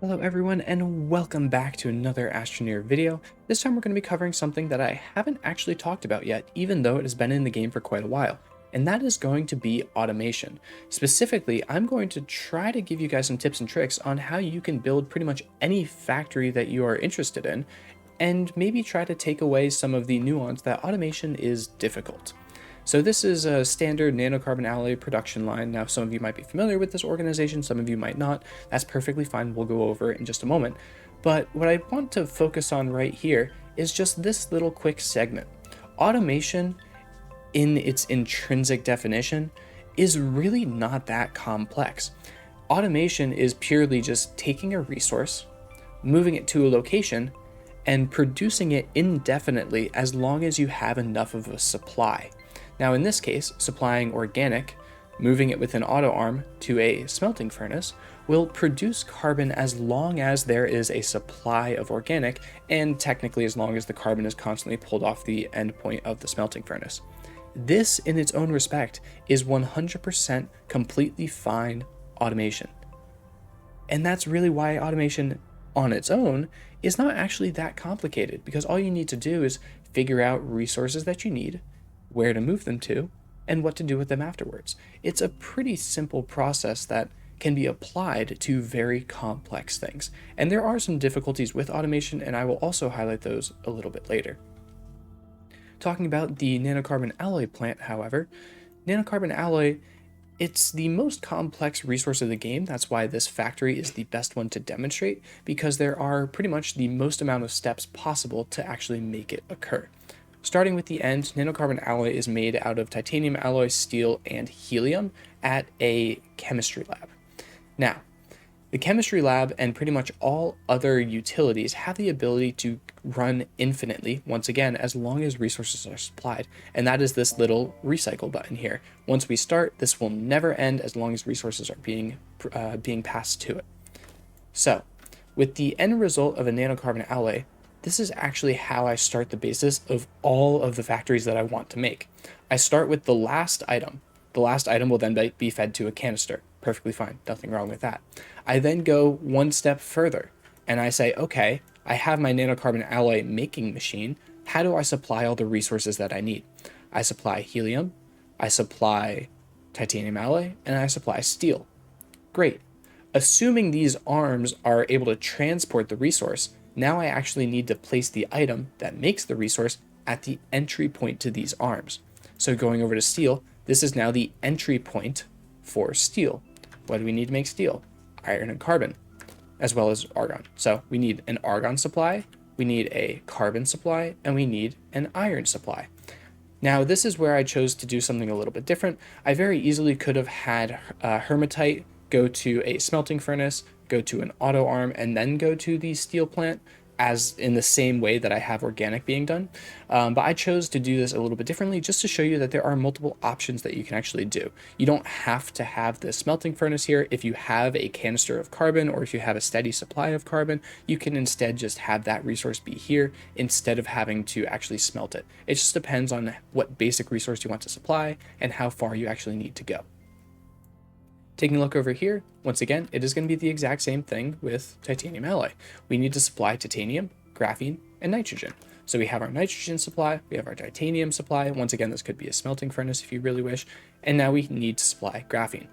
Hello everyone and welcome back to another Astroneer video. This time we're going to be covering something that I haven't actually talked about yet, even though it has been in the game for quite a while, and that is going to be automation. Specifically, I'm going to try to give you guys some tips and tricks on how you can build pretty much any factory that you are interested in, and maybe try to take away some of the nuance that automation is difficult. So this is a standard nanocarbon alloy production line. Now, some of you might be familiar with this organization, some of you might not. That's perfectly fine. We'll go over it in just a moment. But what I want to focus on right here is just this little quick segment. Automation, in its intrinsic definition, is really not that complex. Automation is purely just taking a resource, moving it to a location, and producing it indefinitely as long as you have enough of a supply. Now in this case, supplying organic, moving it with an auto arm to a smelting furnace, will produce carbon as long as there is a supply of organic, and technically as long as the carbon is constantly pulled off the end point of the smelting furnace. This, in its own respect, is 100% completely fine automation. And that's really why automation on its own is not actually that complicated, because all you need to do is figure out resources that you need, where to move them to, and what to do with them afterwards. It's a pretty simple process that can be applied to very complex things. And there are some difficulties with automation, and I will also highlight those a little bit later. Talking about the nanocarbon alloy plant, however, nanocarbon alloy, it's the most complex resource of the game. That's why this factory is the best one to demonstrate, because there are pretty much the most amount of steps possible to actually make it occur. Starting with the end, nanocarbon alloy is made out of titanium alloy, steel, and helium at a chemistry lab. Now, the chemistry lab and pretty much all other utilities have the ability to run infinitely, once again, as long as resources are supplied, and that is this little recycle button here. Once we start, this will never end as long as resources are being passed to it. So, with the end result of a nanocarbon alloy, this is actually how I start the basis of all of the factories that I want to make. I start with the last item. The last item will then be fed to a canister. Perfectly fine, nothing wrong with that. I then go one step further and I say, okay, I have my nanocarbon alloy making machine. How do I supply all the resources that I need? I supply helium, I supply titanium alloy, and I supply steel. Great. Assuming these arms are able to transport the resource, now I actually need to place the item that makes the resource at the entry point to these arms. So going over to steel, this is now the entry point for steel. What do we need to make steel? Iron and carbon, as well as argon. So we need an argon supply, we need a carbon supply, and we need an iron supply. Now this is where I chose to do something a little bit different. I very easily could have had hematite go to a smelting furnace, go to an auto arm, and then go to the steel plant, as in the same way that I have organic being done. But I chose to do this a little bit differently just to show you that there are multiple options that you can actually do. You don't have to have the smelting furnace here. If you have a canister of carbon or if you have a steady supply of carbon, you can instead just have that resource be here instead of having to actually smelt it. It just depends on what basic resource you want to supply and how far you actually need to go. Taking a look over here, once again, it is going to be the exact same thing with titanium alloy. We need to supply titanium, graphene, and nitrogen. So we have our nitrogen supply, we have our titanium supply. Once again, this could be a smelting furnace if you really wish. And now we need to supply graphene.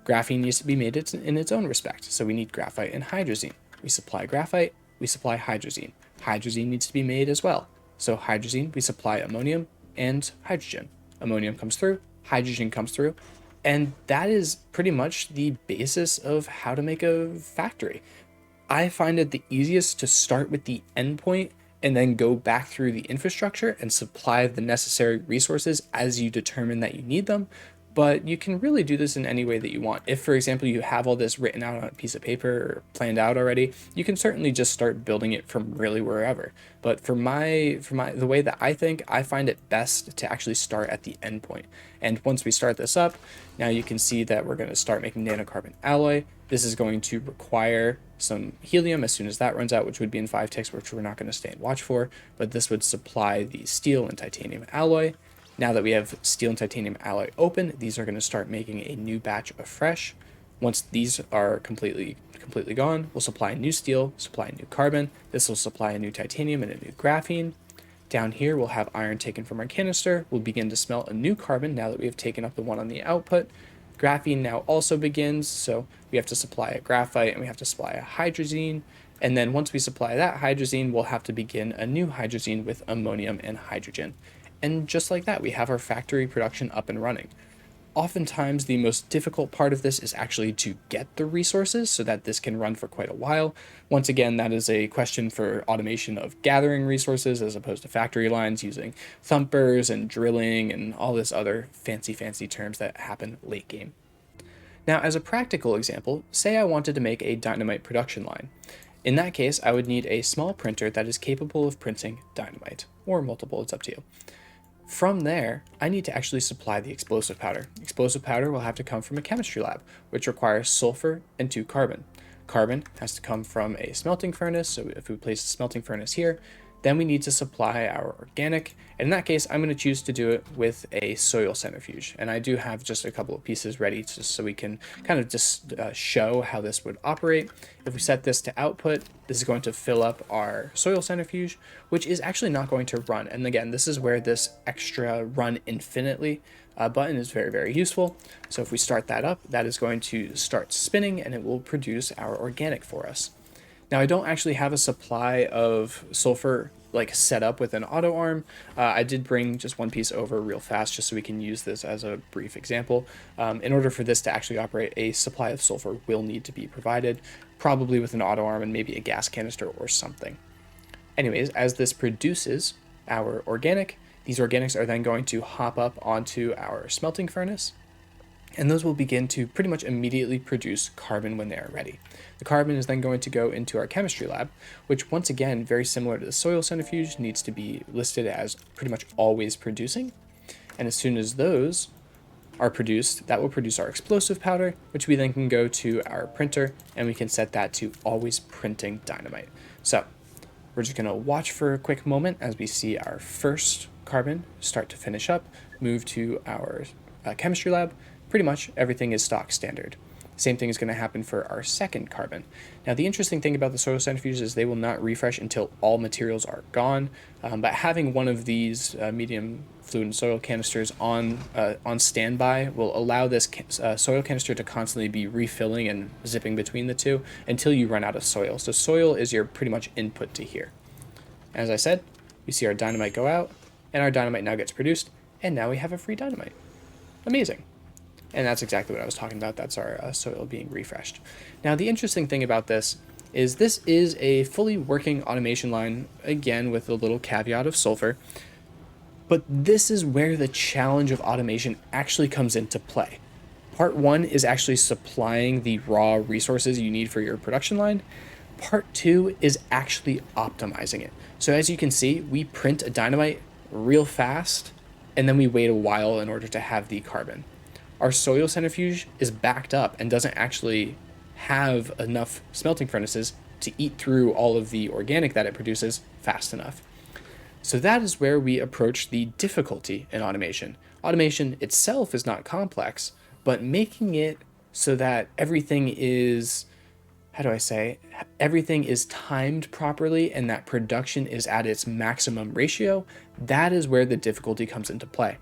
Graphene needs to be made in its own respect. So we need graphite and hydrazine. We supply graphite, we supply hydrazine. Hydrazine needs to be made as well. So hydrazine, we supply ammonium and hydrogen. Ammonium comes through, hydrogen comes through, and that is pretty much the basis of how to make a factory. I find it the easiest to start with the endpoint and then go back through the infrastructure and supply the necessary resources as you determine that you need them. But you can really do this in any way that you want. If, for example, you have all this written out on a piece of paper or planned out already, you can certainly just start building it from really wherever. But for the way that I think, I find it best to actually start at the endpoint. And once we start this up, now you can see that we're going to start making nanocarbon alloy. This is going to require some helium as soon as that runs out, which would be in 5 ticks, which we're not going to stay and watch for. But this would supply the steel and titanium alloy. Now that we have steel and titanium alloy open, these are going to start making a new batch afresh. Once these are completely gone, we'll supply new steel, supply new carbon. This will supply a new titanium and a new graphene. Down here, we'll have iron taken from our canister. We'll begin to smelt a new carbon now that we have taken up the one on the output. Graphene now also begins, so we have to supply a graphite and we have to supply a hydrazine. And then once we supply that hydrazine, we'll have to begin a new hydrazine with ammonium and hydrogen. And just like that, we have our factory production up and running. Oftentimes, the most difficult part of this is actually to get the resources so that this can run for quite a while. Once again, that is a question for automation of gathering resources as opposed to factory lines using thumpers and drilling and all this other fancy terms that happen late game. Now, as a practical example, say I wanted to make a dynamite production line. In that case, I would need a small printer that is capable of printing dynamite, or multiple, it's up to you. From there, I need to actually supply the explosive powder. Explosive powder will have to come from a chemistry lab, which requires sulfur and 2 carbon. Carbon has to come from a smelting furnace, so if we place a smelting furnace here, then we need to supply our organic, and in that case, I'm going to choose to do it with a soil centrifuge. And I do have just a couple of pieces ready just so we can kind of just show how this would operate. If we set this to output, this is going to fill up our soil centrifuge, which is actually not going to run. And again, this is where this extra run infinitely button is very useful. So if we start that up, that is going to start spinning and it will produce our organic for us. Now, I don't actually have a supply of sulfur like set up with an auto arm. I did bring just one piece over real fast just so we can use this as a brief example. In order for this to actually operate, a supply of sulfur will need to be provided, probably with an auto arm and maybe a gas canister or something. Anyways, as this produces our organic, these organics are then going to hop up onto our smelting furnace, and those will begin to pretty much immediately produce carbon when they are ready. The carbon is then going to go into our chemistry lab, which once again, very similar to the soil centrifuge, needs to be listed as pretty much always producing. And as soon as those are produced, that will produce our explosive powder, which we then can go to our printer and we can set that to always printing dynamite. So we're just gonna watch for a quick moment as we see our first carbon start to finish up, move to our chemistry lab. Pretty much everything is stock standard. Same thing is going to happen for our second carbon. Now, the interesting thing about the soil centrifuge is they will not refresh until all materials are gone, but having one of these medium fluid and soil canisters on standby will allow this soil canister to constantly be refilling and zipping between the two until you run out of soil. So soil is your pretty much input to here. As I said, we see our dynamite go out, and our dynamite now gets produced, and now we have a free dynamite. Amazing. And that's exactly what I was talking about. That's our soil being refreshed. Now, the interesting thing about this is a fully working automation line, again, with a little caveat of sulfur. But this is where the challenge of automation actually comes into play. Part 1 is actually supplying the raw resources you need for your production line. Part 2 is actually optimizing it. So as you can see, we print a dynamite real fast, and then we wait a while in order to have the carbon. Our soil centrifuge is backed up and doesn't actually have enough smelting furnaces to eat through all of the organic that it produces fast enough. So that is where we approach the difficulty in automation. Automation itself is not complex, but making it so that everything is, everything is timed properly and that production is at its maximum ratio, that is where the difficulty comes into play.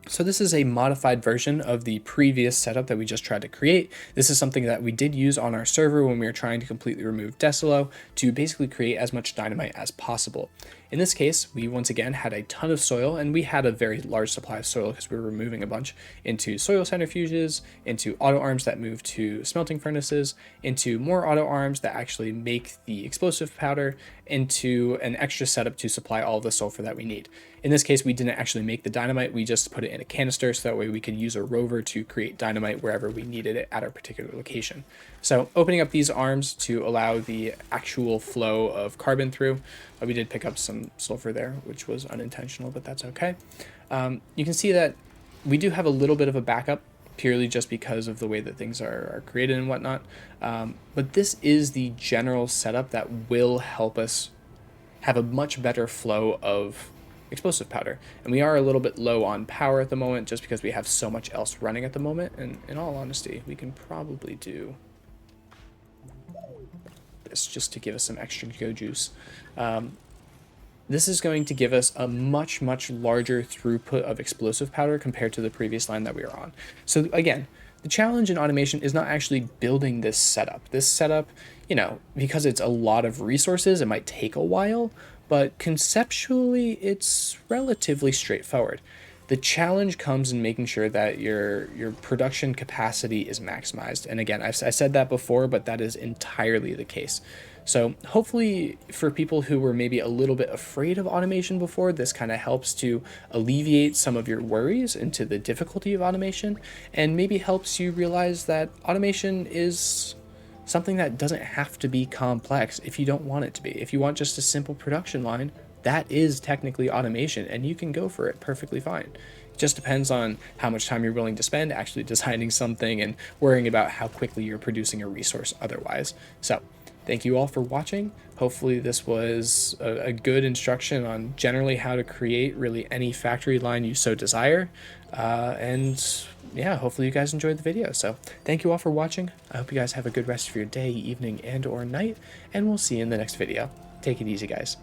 So this is a modified version of the previous setup that we just tried to create. This is something that we did use on our server when we were trying to completely remove Decilo to basically create as much dynamite as possible. In this case, we once again had a ton of soil, and we had a very large supply of soil because we were removing a bunch into soil centrifuges, into auto arms that move to smelting furnaces, into more auto arms that actually make the explosive powder, into an extra setup to supply all the sulfur that we need. In this case, we didn't actually make the dynamite, we just put it in a canister so that way we could use a rover to create dynamite wherever we needed it at our particular location. So opening up these arms to allow the actual flow of carbon through, we did pick up some sulfur there, which was unintentional, but that's okay. You can see that we do have a little bit of a backup purely just because of the way that things are created and whatnot. But this is the general setup that will help us have a much better flow of explosive powder. And we are a little bit low on power at the moment just because we have so much else running at the moment. And in all honesty, we can probably do this just to give us some extra go juice. This is going to give us a much larger throughput of explosive powder compared to the previous line that we were on. So again, the challenge in automation is not actually building this setup. This setup, you know, because it's a lot of resources, it might take a while, but conceptually it's relatively straightforward. The challenge comes in making sure that your production capacity is maximized. And again, I said that before, but that is entirely the case. So hopefully for people who were maybe a little bit afraid of automation before, this kind of helps to alleviate some of your worries into the difficulty of automation, and maybe helps you realize that automation is something that doesn't have to be complex if you don't want it to be. If you want just a simple production line, that is technically automation, and you can go for it perfectly fine. It just depends on how much time you're willing to spend actually designing something and worrying about how quickly you're producing a resource otherwise. So thank you all for watching. Hopefully this was a good instruction on generally how to create really any factory line you so desire. And yeah, hopefully you guys enjoyed the video. So thank you all for watching. I hope you guys have a good rest of your day, evening, and or night, and we'll see you in the next video. Take it easy, guys.